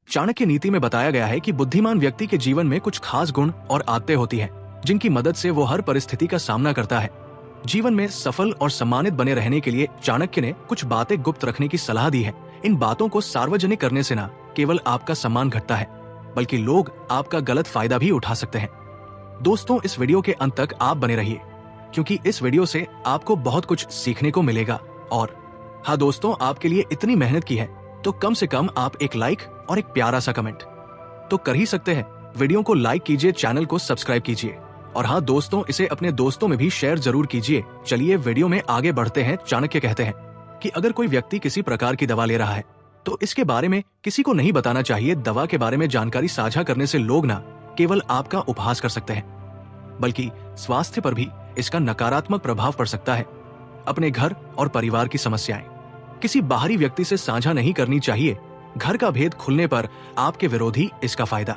चाणक्य नीति में बताया गया है कि बुद्धिमान व्यक्ति के जीवन में कुछ खास गुण और आदतें होती हैं, जिनकी मदद से वो हर परिस्थिति का सामना करता है। जीवन में सफल और सम्मानित बने रहने के लिए चाणक्य ने कुछ बातें गुप्त रखने की सलाह दी है। इन बातों को सार्वजनिक करने से न केवल आपका सम्मान घटता है, बल्कि लोग आपका गलत फायदा भी उठा सकते हैं। दोस्तों, इस वीडियो के अंत तक आप बने रहिए, क्योंकि इस वीडियो से आपको बहुत कुछ सीखने को मिलेगा। और हाँ दोस्तों, आपके लिए इतनी मेहनत की है तो कम से कम आप एक लाइक और एक प्यारा सा कमेंट तो कर ही सकते हैं। वीडियो को लाइक कीजिए, चैनल को सब्सक्राइब कीजिए और हाँ दोस्तों, इसे अपने दोस्तों में भी शेयर जरूर कीजिए। चलिए वीडियो में आगे बढ़ते हैं। चाणक्य कहते हैं कि अगर कोई व्यक्ति किसी प्रकार की दवा ले रहा है तो इसके बारे में किसी को नहीं बताना चाहिए। दवा के बारे में जानकारी साझा करने से लोग न केवल आपका उपहास कर सकते हैं, बल्कि स्वास्थ्य पर भी इसका नकारात्मक प्रभाव पड़ सकता है। अपने घर और परिवार की समस्याएं किसी बाहरी व्यक्ति से साझा नहीं करनी चाहिए। घर का भेद खुलने पर आपके विरोधी इसका फायदा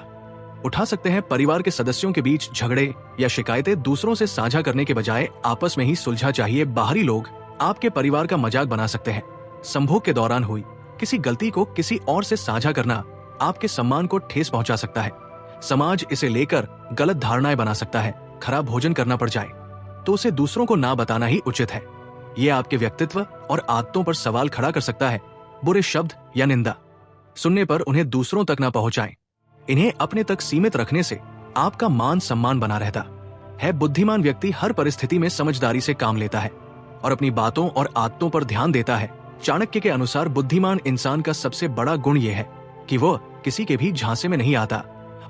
उठा सकते हैं। परिवार के सदस्यों के बीच झगड़े या शिकायतें दूसरों से साझा करने के बजाय आपस में ही सुलझा चाहिए। बाहरी लोग आपके परिवार का मजाक बना सकते हैं। संभोग के दौरान हुई किसी गलती को किसी और से साझा करना आपके सम्मान को ठेस पहुंचा सकता है। समाज इसे लेकर गलत धारणाएं बना सकता है। खराब भोजन करना पड़ जाए तो उसे दूसरों को ना बताना ही उचित है। ये आपके व्यक्तित्व और आदतों पर सवाल खड़ा कर सकता है। बुरे शब्द या निंदा सुनने पर उन्हें दूसरों तक ना पहुंचाएं। इन्हें अपने तक सीमित रखने से आपका मान सम्मान बना रहता है। बुद्धिमान व्यक्ति हर परिस्थिति में समझदारी से काम लेता है और अपनी बातों और आदतों पर ध्यान देता है। चाणक्य के अनुसार बुद्धिमान इंसान का सबसे बड़ा गुण यह है कि वह किसी के भी झांसे में नहीं आता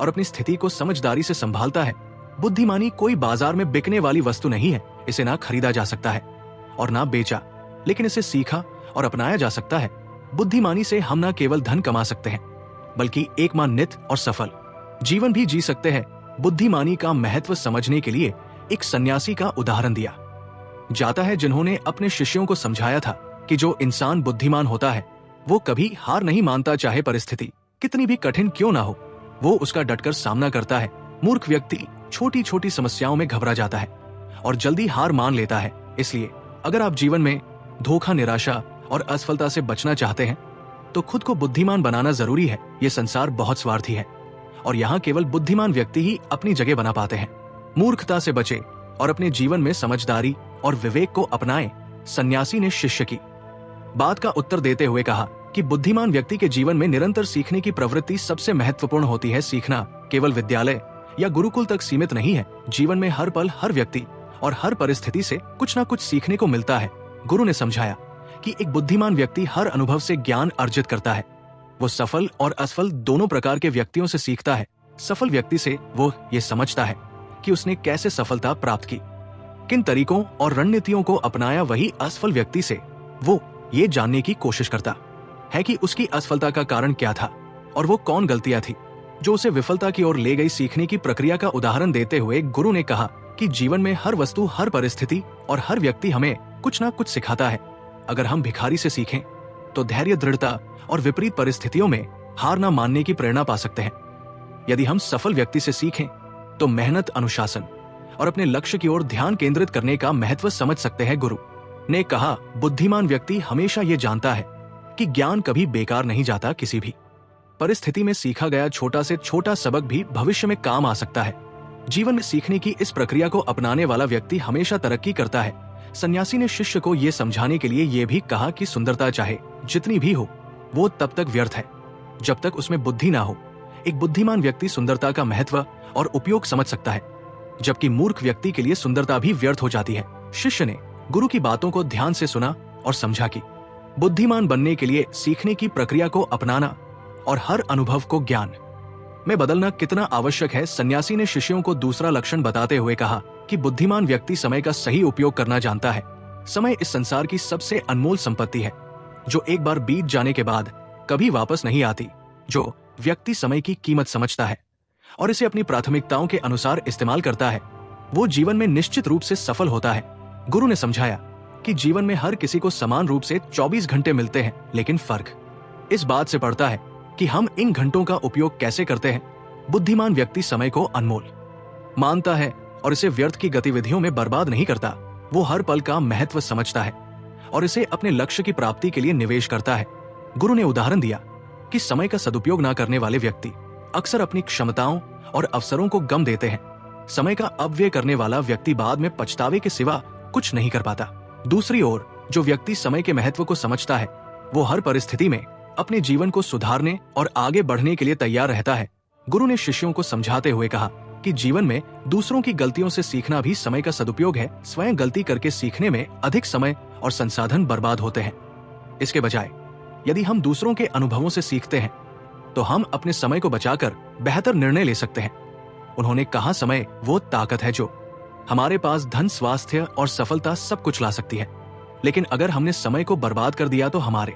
और अपनी स्थिति को समझदारी से संभालता है। बुद्धिमानी कोई बाजार में बिकने वाली वस्तु नहीं है। इसे ना खरीदा जा सकता है और ना बेचा, लेकिन इसे सीखा और अपनाया जा सकता है। बुद्धिमानी से हम न केवल धन कमा सकते हैं, बल्कि एक मान्यत और सफल जीवन भी जी सकते हैं। बुद्धिमानी का महत्व समझने के लिए एक सन्यासी का उदाहरण दिया जाता है, जिन्होंने अपने शिष्यों को समझाया था कि जो इंसान बुद्धिमान होता है वो कभी हार नहीं मानता। चाहे परिस्थिति कितनी भी कठिन क्यों ना हो, वो उसका डटकर सामना करता है। मूर्ख व्यक्ति छोटी छोटी समस्याओं में घबरा जाता है और जल्दी हार मान लेता है। इसलिए अगर आप जीवन में धोखा, निराशा और असफलता से बचना चाहते हैं तो खुद को बुद्धिमान बनाना जरूरी है। ये संसार बहुत स्वार्थी है और यहाँ केवल बुद्धिमान व्यक्ति ही अपनी जगह बना पाते हैं। मूर्खता से बचे और अपने जीवन में समझदारी और विवेक को अपनाएं। सन्यासी ने शिष्य की बात का उत्तर देते हुए कहा कि बुद्धिमान व्यक्ति के जीवन में निरंतर सीखने की प्रवृत्ति सबसे महत्वपूर्ण होती है। सीखना केवल विद्यालय या गुरुकुल तक सीमित नहीं है। जीवन में हर पल, हर व्यक्ति और हर परिस्थिति से कुछ ना कुछ सीखने को मिलता है। गुरु ने समझाया कि एक बुद्धिमान व्यक्ति हर अनुभव से ज्ञान अर्जित करता है। वो सफल और असफल दोनों प्रकार के व्यक्तियों से सीखता है। सफल व्यक्ति से वो ये समझता है कि उसने कैसे सफलता प्राप्त की, किन तरीकों और रणनीतियों को अपनाया। वही असफल व्यक्ति से वो ये जानने की कोशिश करता है कि उसकी असफलता का कारण क्या था और वो कौन गलतियां थी जो उसे विफलता की ओर ले गई। सीखने की प्रक्रिया का उदाहरण देते हुए गुरु ने कहा कि जीवन में हर वस्तु, हर परिस्थिति और हर व्यक्ति हमें कुछ ना कुछ सिखाता है। अगर हम भिखारी से सीखें तो धैर्य, दृढ़ता और विपरीत परिस्थितियों में हार ना मानने की प्रेरणा पा सकते हैं। यदि हम सफल व्यक्ति से सीखें तो मेहनत, अनुशासन और अपने लक्ष्य की ओर ध्यान केंद्रित करने का महत्व समझ सकते हैं। गुरु ने कहा, बुद्धिमान व्यक्ति हमेशा ये जानता है कि ज्ञान कभी बेकार नहीं जाता। किसी भी परिस्थिति में सीखा गया छोटा से छोटा सबक भी भविष्य में काम आ सकता है। जीवन में सीखने की इस प्रक्रिया को अपनाने वाला व्यक्ति हमेशा तरक्की करता है। सन्यासी ने शिष्य को यह समझाने के लिए यह भी कहा कि सुंदरता चाहे जितनी भी हो, वो तब तक व्यर्थ है जब तक उसमें बुद्धि ना हो। एक बुद्धिमान व्यक्ति सुंदरता का महत्व और उपयोग समझ सकता है, जबकि मूर्ख व्यक्ति के लिए सुंदरता भी व्यर्थ हो जाती है। शिष्य ने गुरु की बातों को ध्यान से सुना और समझा कि बुद्धिमान बनने के लिए सीखने की प्रक्रिया को अपनाना और हर अनुभव को ज्ञान में बदलना कितना आवश्यक है। सन्यासी ने शिष्यों को दूसरा लक्षण बताते हुए कहा कि बुद्धिमान व्यक्ति समय का सही उपयोग करना जानता है। समय इस संसार की सबसे अनमोल संपत्ति है, जो एक बार बीत जाने के बाद कभी वापस नहीं आती। जो व्यक्ति समय की कीमत समझता है और इसे अपनी प्राथमिकताओं के अनुसार इस्तेमाल करता है, वो जीवन में निश्चित रूप से सफल होता है। गुरु ने समझाया कि जीवन में हर किसी को समान रूप से 24 घंटे मिलते हैं, लेकिन फर्क इस बात से पड़ता है कि हम इन घंटों का उपयोग कैसे करते हैं। बुद्धिमान व्यक्ति समय को अनमोल मानता है और इसे व्यर्थ की गतिविधियों में बर्बाद नहीं करता। वो हर पल का महत्व समझता है और इसे अपने लक्ष्य की प्राप्ति के लिए निवेश करता है। गुरु ने उदाहरण दिया कि समय का सदुपयोग न करने वाले व्यक्ति अक्सर अपनी क्षमताओं और अवसरों को गम देते हैं। समय का अपव्यय करने वाला व्यक्ति बाद में पछतावे के सिवा कुछ नहीं कर पाता। दूसरी ओर जो व्यक्ति समय के महत्व को समझता है वो हर परिस्थिति में अपने जीवन को सुधारने और आगे बढ़ने के लिए तैयार रहता है। गुरु ने शिष्यों को समझाते हुए कहा कि जीवन में दूसरों की गलतियों से सीखना भी समय का सदुपयोग है। स्वयं गलती करके सीखने में अधिक समय और संसाधन बर्बाद होते हैं। इसके बजाय यदि हम दूसरों के अनुभवों से सीखते हैं तो हम अपने समय को बचाकर बेहतर निर्णय ले सकते हैं। उन्होंने कहा समय वो ताकत है जो हमारे पास धन, स्वास्थ्य और सफलता सब कुछ ला सकती है, लेकिन अगर हमने समय को बर्बाद कर दिया तो हमारे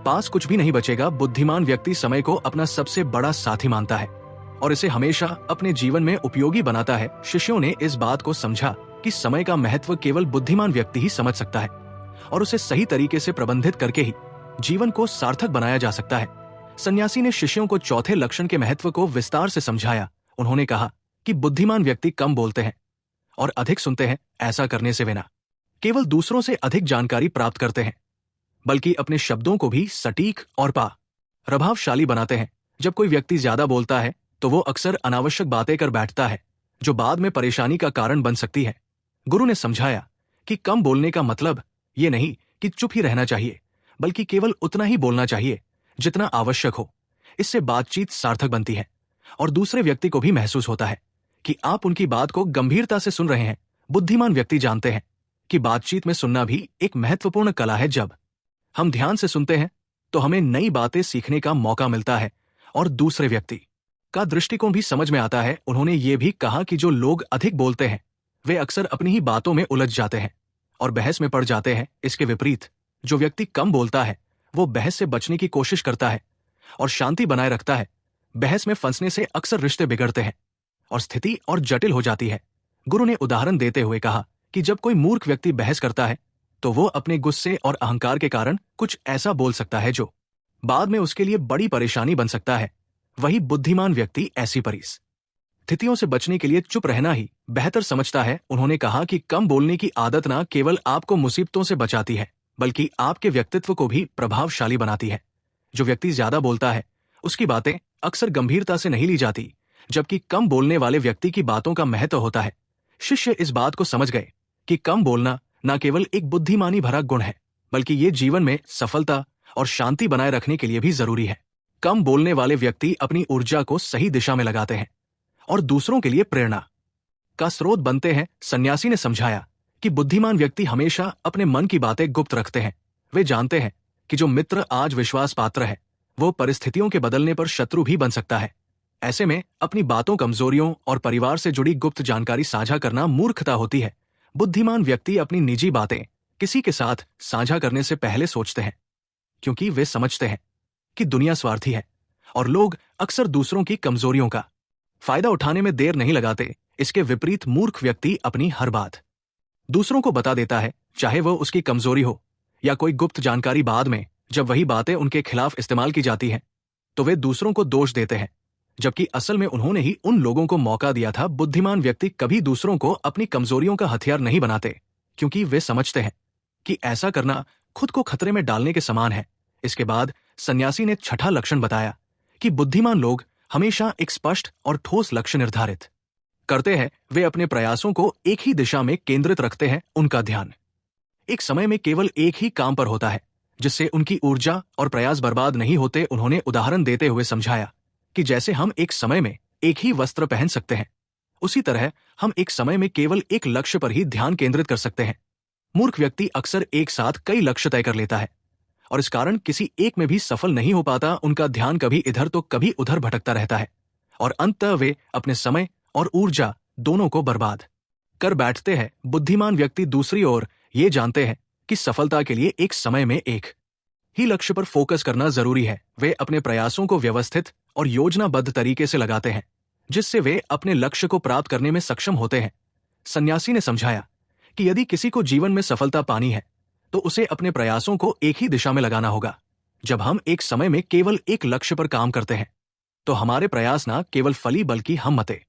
पास कुछ भी नहीं बचेगा। बुद्धिमान व्यक्ति समय को अपना सबसे बड़ा साथी मानता है और इसे हमेशा अपने जीवन में उपयोगी बनाता है। शिष्यों ने इस बात को समझा कि समय का महत्व केवल बुद्धिमान व्यक्ति ही समझ सकता है और उसे सही तरीके से प्रबंधित करके ही जीवन को सार्थक बनाया जा सकता है। सन्यासी ने शिष्यों को चौथे लक्षण के महत्व को विस्तार से समझाया। उन्होंने कहा कि बुद्धिमान व्यक्ति कम बोलते हैं और अधिक सुनते हैं। ऐसा करने से वे न केवल दूसरों से अधिक जानकारी प्राप्त करते हैं बल्कि अपने शब्दों को भी सटीक और प्रभावशाली बनाते हैं। जब कोई व्यक्ति ज्यादा बोलता है तो वो अक्सर अनावश्यक बातें कर बैठता है जो बाद में परेशानी का कारण बन सकती है। गुरु ने समझाया कि कम बोलने का मतलब ये नहीं कि चुप ही रहना चाहिए, बल्कि केवल उतना ही बोलना चाहिए जितना आवश्यक हो। इससे बातचीत सार्थक बनती है और दूसरे व्यक्ति को भी महसूस होता है कि आप उनकी बात को गंभीरता से सुन रहे हैं। बुद्धिमान व्यक्ति जानते हैं कि बातचीत में सुनना भी एक महत्वपूर्ण कला है। जब हम ध्यान से सुनते हैं तो हमें नई बातें सीखने का मौका मिलता है और दूसरे व्यक्ति का दृष्टिकोण भी समझ में आता है। उन्होंने ये भी कहा कि जो लोग अधिक बोलते हैं वे अक्सर अपनी ही बातों में उलझ जाते हैं और बहस में पड़ जाते हैं। इसके विपरीत जो व्यक्ति कम बोलता है वो बहस से बचने की कोशिश करता है और शांति बनाए रखता है। बहस में फंसने से अक्सर रिश्ते बिगड़ते हैं और स्थिति और जटिल हो जाती है। गुरु ने उदाहरण देते हुए कहा कि जब कोई मूर्ख व्यक्ति बहस करता है तो वो अपने गुस्से और अहंकार के कारण कुछ ऐसा बोल सकता है जो बाद में उसके लिए बड़ी परेशानी बन सकता है। वही बुद्धिमान व्यक्ति ऐसी परिस्थितियों से बचने के लिए चुप रहना ही बेहतर समझता है। उन्होंने कहा कि कम बोलने की आदत न केवल आपको मुसीबतों से बचाती है बल्कि आपके व्यक्तित्व को भी प्रभावशाली बनाती है। जो व्यक्ति ज्यादा बोलता है उसकी बातें अक्सर गंभीरता से नहीं ली जाती, जबकि कम बोलने वाले व्यक्ति की बातों का महत्व होता है। शिष्य इस बात को समझ गए कि कम बोलना न केवल एक बुद्धिमानी भरा गुण है बल्कि ये जीवन में सफलता और शांति बनाए रखने के लिए भी जरूरी है। कम बोलने वाले व्यक्ति अपनी ऊर्जा को सही दिशा में लगाते हैं और दूसरों के लिए प्रेरणा का स्रोत बनते हैं। सन्यासी ने समझाया कि बुद्धिमान व्यक्ति हमेशा अपने मन की बातें गुप्त रखते हैं। वे जानते हैं कि जो मित्र आज विश्वास पात्र है वो परिस्थितियों के बदलने पर शत्रु भी बन सकता है। ऐसे में अपनी बातों, कमजोरियों और परिवार से जुड़ी गुप्त जानकारी साझा करना मूर्खता होती है। बुद्धिमान व्यक्ति अपनी निजी बातें किसी के साथ साझा करने से पहले सोचते हैं, क्योंकि वे समझते हैं कि दुनिया स्वार्थी है और लोग अक्सर दूसरों की कमजोरियों का फायदा उठाने में देर नहीं लगाते। इसके विपरीत मूर्ख व्यक्ति अपनी हर बात दूसरों को बता देता है, चाहे वह उसकी कमजोरी हो या कोई गुप्त जानकारी। बाद में जब वही बातें उनके खिलाफ इस्तेमाल की जाती हैं तो वे दूसरों को दोष देते हैं, जबकि असल में उन्होंने ही उन लोगों को मौका दिया था। बुद्धिमान व्यक्ति कभी दूसरों को अपनी कमजोरियों का हथियार नहीं बनाते, क्योंकि वे समझते हैं कि ऐसा करना खुद को खतरे में डालने के समान है। इसके बाद सन्यासी ने छठा लक्षण बताया कि बुद्धिमान लोग हमेशा एक स्पष्ट और ठोस लक्ष्य निर्धारित करते हैं। वे अपने प्रयासों को एक ही दिशा में केंद्रित रखते हैं। उनका ध्यान एक समय में केवल एक ही काम पर होता है, जिससे उनकी ऊर्जा और प्रयास बर्बाद नहीं होते। उन्होंने उदाहरण देते हुए समझाया कि जैसे हम एक समय में एक ही वस्त्र पहन सकते हैं, उसी तरह हम एक समय में केवल एक लक्ष्य पर ही ध्यान केंद्रित कर सकते हैं। मूर्ख व्यक्ति अक्सर एक साथ कई लक्ष्य तय कर लेता है और इस कारण किसी एक में भी सफल नहीं हो पाता। उनका ध्यान कभी इधर तो कभी उधर भटकता रहता है और अंततः वे अपने समय और ऊर्जा दोनों को बर्बाद कर बैठते हैं। बुद्धिमान व्यक्ति दूसरी ओर ये जानते हैं कि सफलता के लिए एक समय में एक ही लक्ष्य पर फोकस करना जरूरी है। वे अपने प्रयासों को व्यवस्थित और योजनाबद्ध तरीके से लगाते हैं, जिससे वे अपने लक्ष्य को प्राप्त करने में सक्षम होते हैं। सन्यासी ने समझाया कि यदि किसी को जीवन में सफलता पानी है तो उसे अपने प्रयासों को एक ही दिशा में लगाना होगा। जब हम एक समय में केवल एक लक्ष्य पर काम करते हैं तो हमारे प्रयास न केवल फली बल्कि हम मते